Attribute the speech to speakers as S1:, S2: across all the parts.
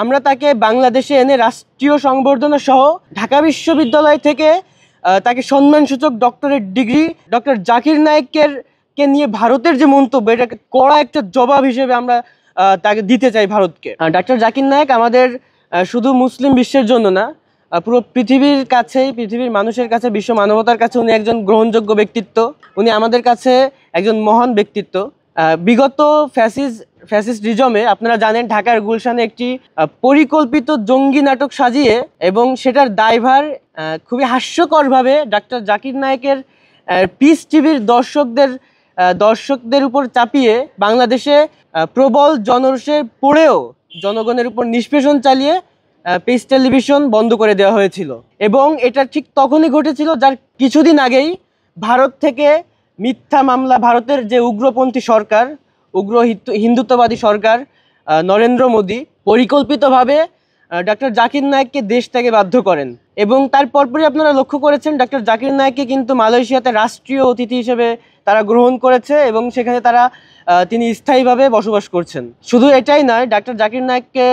S1: আমরা তাকে বাংলাদেশে এনে রাষ্ট্রীয় সংবর্ধনা সহ ঢাকা বিশ্ববিদ্যালয় থেকে তাকে সম্মানসূচক ডক্টরেট ডিগ্রি ডক্টর জাকির নায়েকের নিয়ে ভারতের যে মন্তব্য, এটাকে কড়া একটা জবাব হিসেবে আমরা তাকে দিতে চাই ভারতকে। ডক্টর জাকির নায়েক আমাদের শুধু মুসলিম বিশ্বের জন্য না, পুরো পৃথিবীর কাছেই, পৃথিবীর মানুষের কাছে, বিশ্ব মানবতার কাছে উনি একজন গ্রহণযোগ্য ব্যক্তিত্ব। উনি আমাদের কাছে একজন মহান ব্যক্তিত্ব। বিগত ফ্যাসিস্টিজমে আপনারা জানেন ঢাকার গুলশানে একটি পরিকল্পিত জঙ্গি নাটক সাজিয়ে এবং সেটার দায়ভার খুবই হাস্যকরভাবে ডক্টর জাকির নায়েকের পিস টিভির দর্শকদের উপর চাপিয়ে বাংলাদেশে প্রবল জনরোষে পড়েও জনগণের উপর নিষ্পেষণ চালিয়ে পিস টেলিভিশন বন্ধ করে দেওয়া হয়েছিল। এবং এটা ঠিক তখনই ঘটেছিল যার কিছুদিন আগেই ভারত থেকে মিথ্যা মামলা, ভারতের যে উগ্রপন্থী সরকার, উগ্র হিন্দুত্ববাদী সরকার নরেন্দ্র মোদী পরিকল্পিতভাবে ডক্টর জাকির নায়েককে দেশ থেকে বাধ্য করেন। এবং তার পরপরই আপনারা লক্ষ্য করেছেন ডক্টর জাকির নায়েককে কিন্তু মালয়েশিয়াতে রাষ্ট্রীয় অতিথি হিসেবে তারা গ্রহণ করেছে এবং সেখানে তিনি স্থায়ীভাবে বসবাস করছেন। শুধু এটাই নয়, ডক্টর জাকির নায়েককে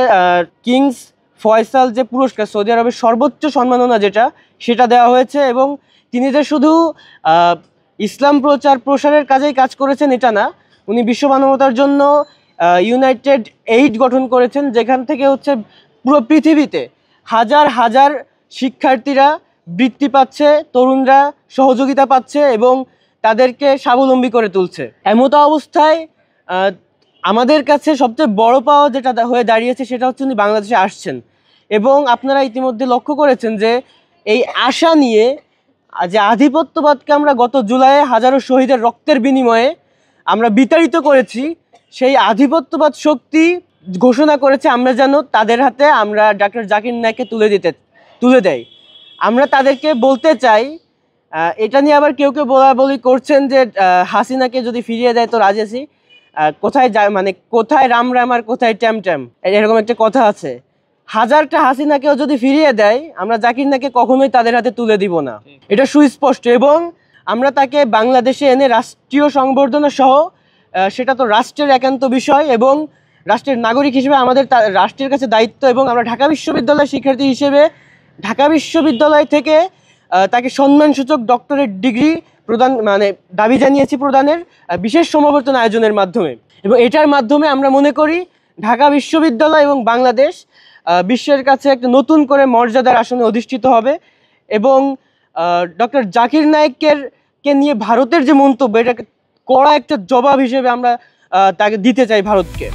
S1: কিংস ফয়সাল যে পুরস্কার, সৌদি আরবের সর্বোচ্চ সম্মাননা সেটা দেওয়া হয়েছে। এবং তিনি যে শুধু ইসলাম প্রসারের কাজেই কাজ করেছেন এটা না, উনি বিশ্ব মানবতার জন্য ইউনাইটেড এইড গঠন করেছেন, যেখান থেকে পুরো পৃথিবীতে হাজার হাজার শিক্ষার্থীরা বৃত্তি পাচ্ছে, তরুণরা সহযোগিতা পাচ্ছে এবং তাদেরকে স্বাবলম্বী করে তুলছে। এমতো অবস্থায় আমাদের কাছে সবচেয়ে বড় পাওয়া যেটা হয়ে দাঁড়িয়েছে সেটা হচ্ছে উনি বাংলাদেশে আসছেন। এবং আপনারা ইতিমধ্যে লক্ষ্য করেছেন যে এই আশা নিয়ে যে আধিপত্যবাদকে আমরা গত জুলাইয়ে হাজারো শহীদের রক্তের বিনিময়ে আমরা বিতাড়িত করেছি, সেই আধিপত্যবাদ শক্তি ঘোষণা করেছে আমরা যেন তাদের হাতে আমরা ডক্টর জাকির নায়েককে তুলে দেয়। আমরা তাদেরকে বলতে চাই, এটা নিয়ে আবার কেউ বলা করছেন যে হাসিনাকে যদি ফিরিয়ে দেয় তো রাজি আছি। কোথায় যায়, মানে কোথায় রাম রাম আর কোথায় ট্যাম ট্যাম, এরকম একটা কথা আছে। হাজারটা হাসিনাকেও যদি ফিরিয়ে দেয়, আমরা জাকির নায়েককে কখনোই তাদের হাতে তুলে দিব না, এটা সুস্পষ্ট। এবং আমরা তাকে বাংলাদেশে এনে রাষ্ট্রীয় সংবর্ধনা সহ, সেটা তো রাষ্ট্রের একান্ত বিষয় এবং রাষ্ট্রের নাগরিক হিসেবে আমাদের রাষ্ট্রের কাছে দায়িত্ব। এবং আমরা ঢাকা বিশ্ববিদ্যালয়ের শিক্ষার্থী হিসেবে ঢাকা বিশ্ববিদ্যালয় থেকে তাকে সম্মানসূচক ডক্টরেট ডিগ্রি প্রদান দাবি জানিয়েছি প্রদানের বিশেষ সমাবর্তন আয়োজনের মাধ্যমে। এবং এটার মাধ্যমে আমরা মনে করি ঢাকা বিশ্ববিদ্যালয় এবং বাংলাদেশ বিশ্বের কাছে একটা নতুন করে মর্যাদার আসনে অধিষ্ঠিত হবে। এবং ডক্টর জাকির নায়েকের নিয়ে ভারতের যে মন্তব্য, এটাকে কড়া একটা জবাব হিসেবে আমরা তাকে দিতে চাই ভারতকে।